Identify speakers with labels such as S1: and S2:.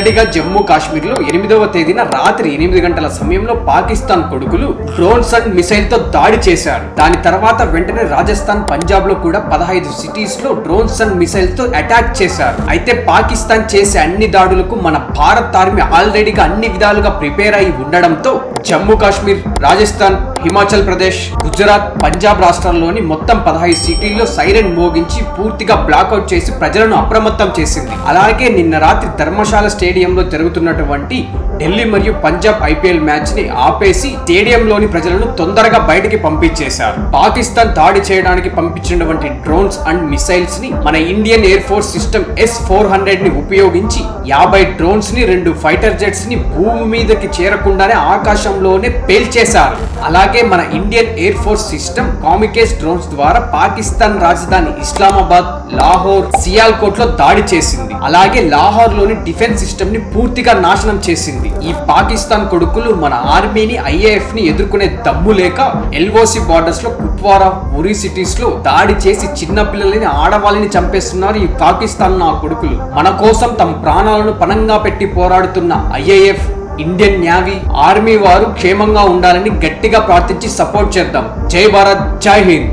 S1: మొదటిగా జమ్మూ కాశ్మీర్ లో 8వ తేదీన రాత్రి 8 గంటల సమయంలో పాకిస్తాన్ కొడుకులు డ్రోన్స్ అండ్ మిసైల్ తో దాడి చేశారు. దాని తర్వాత వెంటనే రాజస్థాన్, పంజాబ్ లో కూడా 15 సిటీస్ లో డ్రోన్స్ అండ్ మిసైల్ తో అటాక్ చేశారు. అయితే పాకిస్తాన్ చేసే అన్ని దాడులకు మన భారత్ ఆర్మీ ఆల్రెడీగా అన్ని విధాలుగా ప్రిపేర్ అయి ఉండడంతో జమ్మూ కాశ్మీర్, రాజస్థాన్, హిమాచల్ ప్రదేశ్, గుజరాత్, పంజాబ్ రాష్ట్రాల్లోని మొత్తం 15 సిటీల్లో సైరన్ మోగించి పూర్తిగా బ్లాక్అవుట్ చేసి ప్రజలను అప్రమత్తం చేసింది. అలాగే నిన్న రాత్రి ధర్మశాల స్టేడియంలో జరుగుతున్నటువంటి ఢిల్లీ మరియు పంజాబ్ ఐపీఎల్ మ్యాచ్ ని ఆపేసి స్టేడియంలోని ప్రజలను తొందరగా బయటికి పంపించేశారు. పాకిస్తాన్ దాడి చేయడానికి పంపించినటువంటి డ్రోన్స్ అండ్ మిసైల్స్ ని మన Indian air force system S-400 ని ఉపయోగించి 50 డ్రోన్స్ ని, 2 ఫైటర్ జెట్స్ ని భూమి మీదకి చేరకుండానే ఆకాశంలోనే పేల్చేశారు. అలాగే మన Indian air force system kamikaze drones ద్వారా పాకిస్తాన్ రాజధాని ఇస్లామాబాద్, లాహోర్, సియాల్కోట్ లో దాడి చేసింది. అలాగే లాహోర్ లోని డిఫెన్స్ సిస్టమ్ ని పూర్తిగా నాశనం చేసింది. ఈ పాకిస్తాన్ కొడుకులు మన ఆర్మీని, IAF ని ఎదుర్కొనే దమ్ము లేక LOC బార్డర్స్ లో కుప్వారా, ఉరి సిటీస్ లో దాడి చేసి చిన్న పిల్లలని, ఆడవాళ్ళని చంపేస్తున్నారు ఈ పాకిస్తాన్ నా కొడుకులు. మన కోసం తమ ప్రాణాలను పణంగా పెట్టి పోరాడుతున్న IAF, ఇండియన్ నేవీ, ఆర్మీ వారు క్షేమంగా ఉండాలని గట్టిగా ప్రార్థించి సపోర్ట్ చేద్దాం. జై భారత్, జై హింద్.